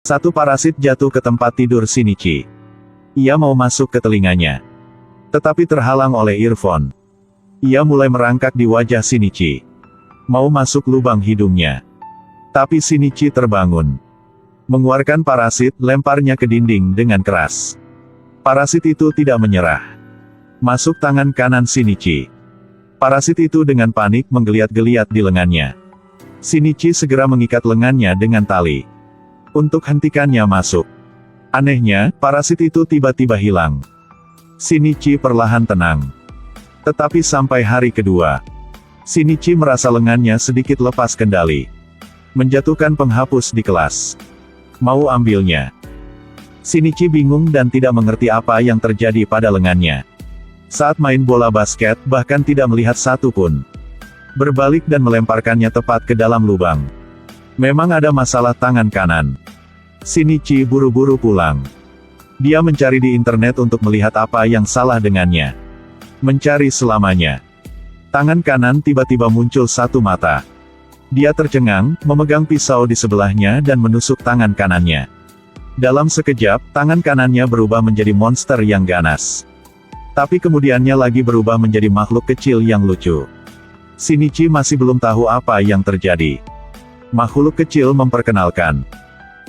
Satu parasit jatuh ke tempat tidur Shinichi. Ia mau masuk ke telinganya, tetapi terhalang oleh earphone. Ia mulai merangkak di wajah Shinichi, mau masuk lubang hidungnya. Tapi Shinichi terbangun, mengeluarkan parasit, lemparnya ke dinding dengan keras. Parasit itu tidak menyerah, masuk tangan kanan Shinichi. Parasit itu dengan panik menggeliat-geliat di lengannya. Shinichi segera mengikat lengannya dengan tali untuk hentikannya masuk. Anehnya, parasit itu tiba-tiba hilang. Shinichi perlahan tenang. Tetapi sampai hari kedua, Shinichi merasa lengannya sedikit lepas kendali. Menjatuhkan penghapus di kelas. Mau ambilnya. Shinichi bingung dan tidak mengerti apa yang terjadi pada lengannya. Saat main bola basket, bahkan tidak melihat satu pun. Berbalik dan melemparkannya tepat ke dalam lubang. Memang ada masalah tangan kanan. Shinichi buru-buru pulang. Dia mencari di internet untuk melihat apa yang salah dengannya. Mencari selamanya. Tangan kanan tiba-tiba muncul satu mata. Dia tercengang, memegang pisau di sebelahnya dan menusuk tangan kanannya. Dalam sekejap, tangan kanannya berubah menjadi monster yang ganas. Tapi kemudiannya lagi berubah menjadi makhluk kecil yang lucu. Shinichi masih belum tahu apa yang terjadi. Makhluk kecil memperkenalkan.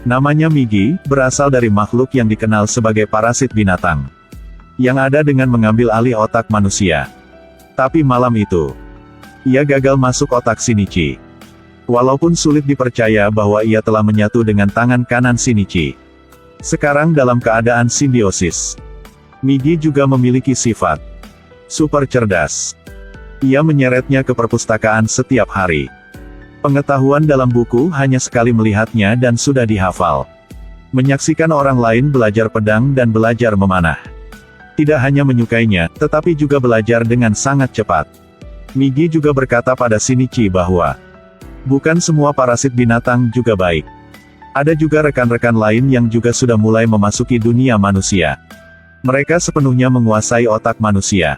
Namanya Migi, berasal dari makhluk yang dikenal sebagai parasit binatang. Yang ada dengan mengambil alih otak manusia. Tapi malam itu, ia gagal masuk otak Shinichi. Walaupun sulit dipercaya bahwa ia telah menyatu dengan tangan kanan Shinichi. Sekarang dalam keadaan simbiosis. Migi juga memiliki sifat super cerdas. Ia menyeretnya ke perpustakaan setiap hari. Pengetahuan dalam buku hanya sekali melihatnya dan sudah dihafal. Menyaksikan orang lain belajar pedang dan belajar memanah. Tidak hanya menyukainya, tetapi juga belajar dengan sangat cepat. Migi juga berkata pada Shinichi bahwa bukan semua parasit binatang juga baik. Ada juga rekan-rekan lain yang juga sudah mulai memasuki dunia manusia. Mereka sepenuhnya menguasai otak manusia.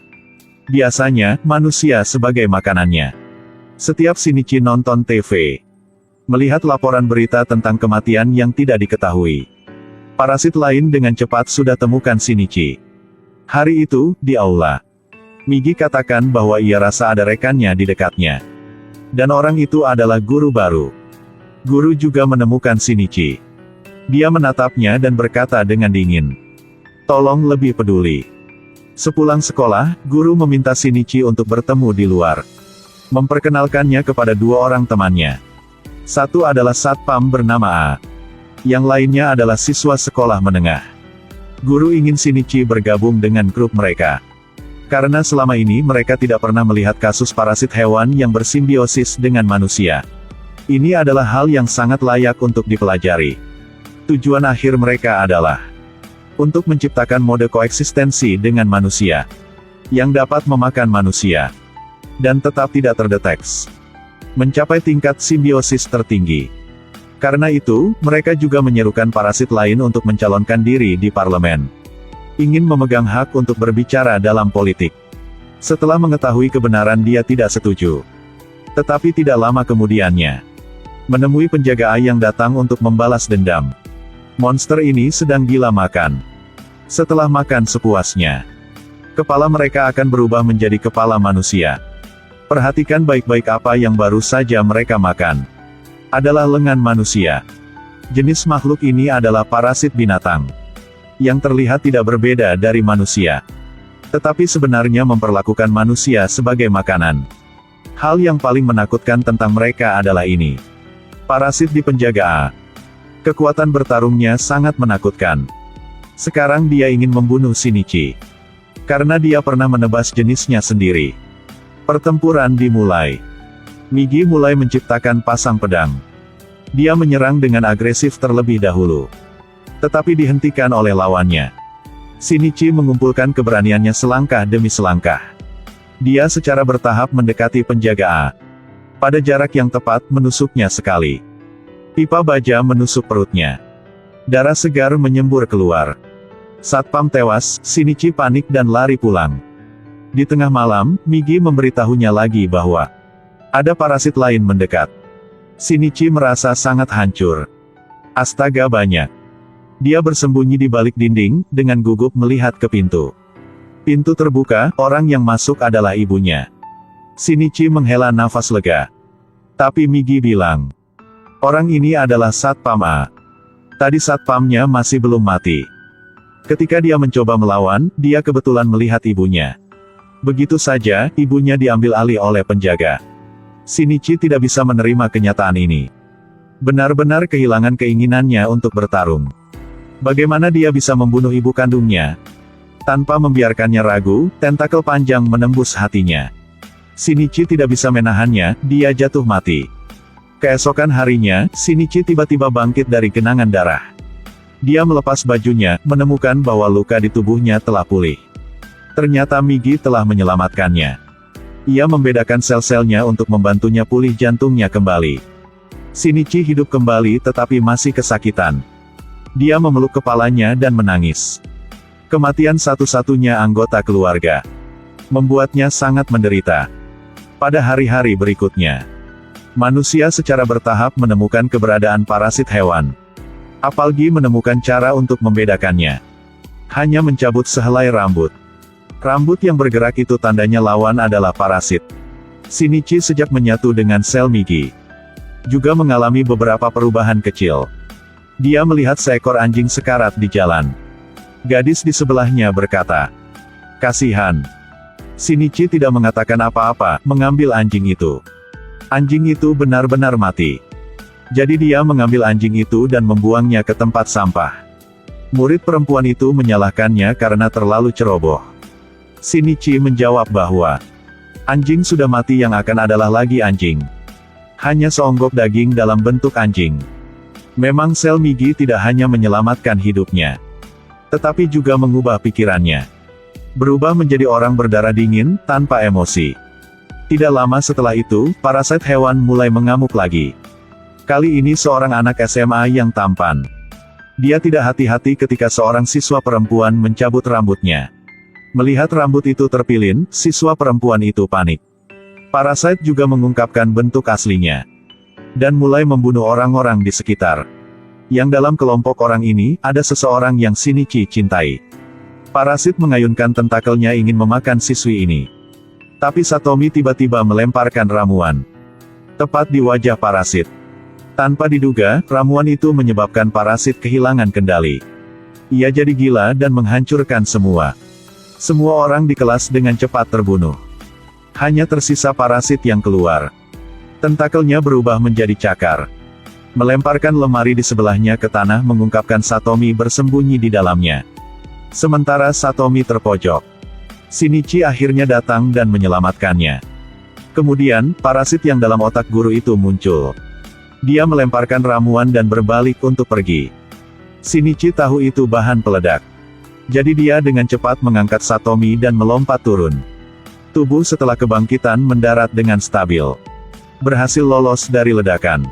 Biasanya, manusia sebagai makanannya. Setiap Shinichi nonton TV, melihat laporan berita tentang kematian yang tidak diketahui. Parasit lain dengan cepat sudah temukan Shinichi. Hari itu, di aula, Migi katakan bahwa ia rasa ada rekannya di dekatnya. Dan orang itu adalah guru baru. Guru juga menemukan Shinichi. Dia menatapnya dan berkata dengan dingin, "Tolong lebih peduli." Sepulang sekolah, guru meminta Shinichi untuk bertemu di luar. Memperkenalkannya kepada dua orang temannya. Satu adalah satpam bernama A. Yang lainnya adalah siswa sekolah menengah. Guru ingin Shinichi bergabung dengan grup mereka. Karena selama ini mereka tidak pernah melihat kasus parasit hewan yang bersimbiosis dengan manusia. Ini adalah hal yang sangat layak untuk dipelajari. Tujuan akhir mereka adalah untuk menciptakan mode koeksistensi dengan manusia yang dapat memakan manusia dan tetap tidak terdeteksi. Mencapai tingkat simbiosis tertinggi. Karena itu, mereka juga menyerukan parasit lain untuk mencalonkan diri di parlemen. Ingin memegang hak untuk berbicara dalam politik. Setelah mengetahui kebenaran dia tidak setuju. Tetapi tidak lama kemudiannya, menemui penjaga A yang datang untuk membalas dendam. Monster ini sedang gila makan. Setelah makan sepuasnya, kepala mereka akan berubah menjadi kepala manusia. Perhatikan baik-baik apa yang baru saja mereka makan. Adalah lengan manusia. Jenis makhluk ini adalah parasit binatang. Yang terlihat tidak berbeda dari manusia. Tetapi sebenarnya memperlakukan manusia sebagai makanan. Hal yang paling menakutkan tentang mereka adalah ini. Parasit di penjaga A. Kekuatan bertarungnya sangat menakutkan. Sekarang dia ingin membunuh Shinichi. Karena dia pernah menebas jenisnya sendiri. Pertempuran dimulai. Migi mulai menciptakan pasang pedang. Dia menyerang dengan agresif terlebih dahulu. Tetapi dihentikan oleh lawannya. Shinichi mengumpulkan keberaniannya selangkah demi selangkah. Dia secara bertahap mendekati penjaga A. Pada jarak yang tepat, menusuknya sekali. Pipa baja menusuk perutnya. Darah segar menyembur keluar. Satpam tewas, Shinichi panik dan lari pulang. Di tengah malam, Migi memberitahunya lagi bahwa ada parasit lain mendekat. Shinichi merasa sangat hancur. Astaga banyak. Dia bersembunyi di balik dinding, dengan gugup melihat ke pintu. Pintu terbuka, orang yang masuk adalah ibunya. Shinichi menghela nafas lega. Tapi Migi bilang, orang ini adalah Satpam A. Tadi Satpamnya masih belum mati. Ketika dia mencoba melawan, dia kebetulan melihat ibunya. Begitu saja, ibunya diambil alih oleh penjaga. Shinichi tidak bisa menerima kenyataan ini. Benar-benar kehilangan keinginannya untuk bertarung. Bagaimana dia bisa membunuh ibu kandungnya? Tanpa membiarkannya ragu, tentakel panjang menembus hatinya. Shinichi tidak bisa menahannya, dia jatuh mati. Keesokan harinya, Shinichi tiba-tiba bangkit dari genangan darah. Dia melepas bajunya, menemukan bahwa luka di tubuhnya telah pulih. Ternyata Migi telah menyelamatkannya. Ia membedakan sel-selnya untuk membantunya pulih jantungnya kembali. Shinichi hidup kembali tetapi masih kesakitan. Dia memeluk kepalanya dan menangis. Kematian satu-satunya anggota keluarga membuatnya sangat menderita. Pada hari-hari berikutnya, manusia secara bertahap menemukan keberadaan parasit hewan. Apalagi menemukan cara untuk membedakannya. Hanya mencabut sehelai rambut. Rambut yang bergerak itu tandanya lawan adalah parasit. Shinichi sejak menyatu dengan sel Migi, juga mengalami beberapa perubahan kecil. Dia melihat seekor anjing sekarat di jalan. Gadis di sebelahnya berkata, "Kasihan." Shinichi tidak mengatakan apa-apa, mengambil anjing itu. Anjing itu benar-benar mati. Jadi dia mengambil anjing itu dan membuangnya ke tempat sampah. Murid perempuan itu menyalahkannya karena terlalu ceroboh. Shinichi menjawab bahwa, anjing sudah mati, yang akan adalah lagi anjing. Hanya seonggok daging dalam bentuk anjing. Memang sel Migi tidak hanya menyelamatkan hidupnya, tetapi juga mengubah pikirannya. Berubah menjadi orang berdarah dingin, tanpa emosi. Tidak lama setelah itu, parasit hewan mulai mengamuk lagi. Kali ini seorang anak SMA yang tampan. Dia tidak hati-hati ketika seorang siswa perempuan mencabut rambutnya. Melihat rambut itu terpilin, siswa perempuan itu panik. Parasit juga mengungkapkan bentuk aslinya. Dan mulai membunuh orang-orang di sekitar. Yang dalam kelompok orang ini, ada seseorang yang Shinichi cintai. Parasit mengayunkan tentakelnya ingin memakan siswi ini. Tapi Satomi tiba-tiba melemparkan ramuan. Tepat di wajah parasit. Tanpa diduga, ramuan itu menyebabkan parasit kehilangan kendali. Ia jadi gila dan menghancurkan semua. Semua orang di kelas dengan cepat terbunuh. Hanya tersisa parasit yang keluar. Tentakelnya berubah menjadi cakar. Melemparkan lemari di sebelahnya ke tanah, mengungkapkan Satomi bersembunyi di dalamnya. Sementara Satomi terpojok. Shinichi akhirnya datang dan menyelamatkannya. Kemudian, parasit yang dalam otak guru itu muncul. Dia melemparkan ramuan dan berbalik untuk pergi. Shinichi tahu itu bahan peledak. Jadi dia dengan cepat mengangkat Satomi dan melompat turun. Tubuh setelah kebangkitan mendarat dengan stabil. Berhasil lolos dari ledakan.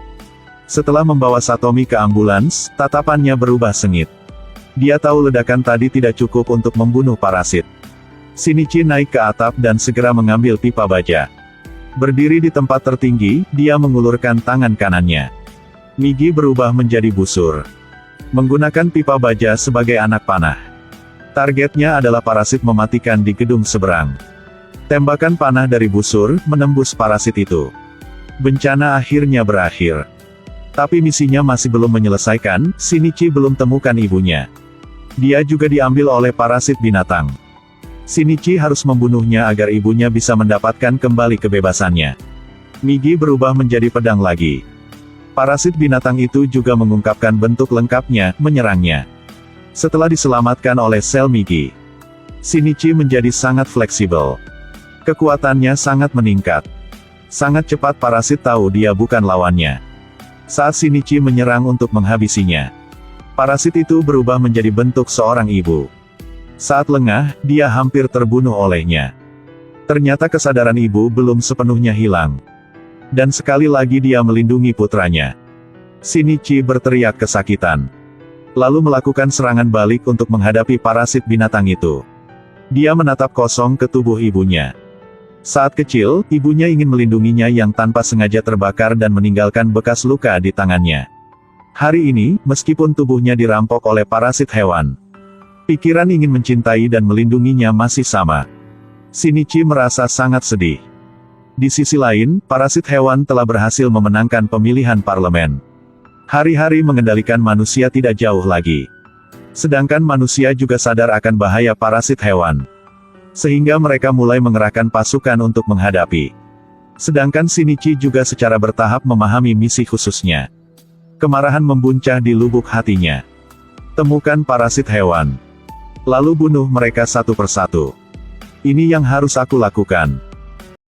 Setelah membawa Satomi ke ambulans, tatapannya berubah sengit. Dia tahu ledakan tadi tidak cukup untuk membunuh parasit. Shinichi naik ke atap dan segera mengambil pipa baja. Berdiri di tempat tertinggi, dia mengulurkan tangan kanannya. Migi berubah menjadi busur. Menggunakan pipa baja sebagai anak panah. Targetnya adalah parasit mematikan di gedung seberang. Tembakan panah dari busur, menembus parasit itu. Bencana akhirnya berakhir. Tapi misinya masih belum menyelesaikan, Shinichi belum temukan ibunya. Dia juga diambil oleh parasit binatang. Shinichi harus membunuhnya agar ibunya bisa mendapatkan kembali kebebasannya. Migi berubah menjadi pedang lagi. Parasit binatang itu juga mengungkapkan bentuk lengkapnya, menyerangnya. Setelah diselamatkan oleh sel Migi, Shinichi menjadi sangat fleksibel. Kekuatannya sangat meningkat. Sangat cepat parasit tahu dia bukan lawannya. Saat Shinichi menyerang untuk menghabisinya, parasit itu berubah menjadi bentuk seorang ibu. Saat lengah, dia hampir terbunuh olehnya. Ternyata kesadaran ibu belum sepenuhnya hilang. Dan sekali lagi dia melindungi putranya. Shinichi berteriak kesakitan. Lalu melakukan serangan balik untuk menghadapi parasit binatang itu. Dia menatap kosong ke tubuh ibunya. Saat kecil, ibunya ingin melindunginya yang tanpa sengaja terbakar dan meninggalkan bekas luka di tangannya. Hari ini, meskipun tubuhnya dirampok oleh parasit hewan, pikiran ingin mencintai dan melindunginya masih sama. Shinichi merasa sangat sedih. Di sisi lain, parasit hewan telah berhasil memenangkan pemilihan parlemen. Hari-hari mengendalikan manusia tidak jauh lagi. Sedangkan manusia juga sadar akan bahaya parasit hewan. Sehingga mereka mulai mengerahkan pasukan untuk menghadapi. Sedangkan Shinichi juga secara bertahap memahami misi khususnya. Kemarahan membuncah di lubuk hatinya. Temukan parasit hewan. Lalu bunuh mereka satu persatu. Ini yang harus aku lakukan.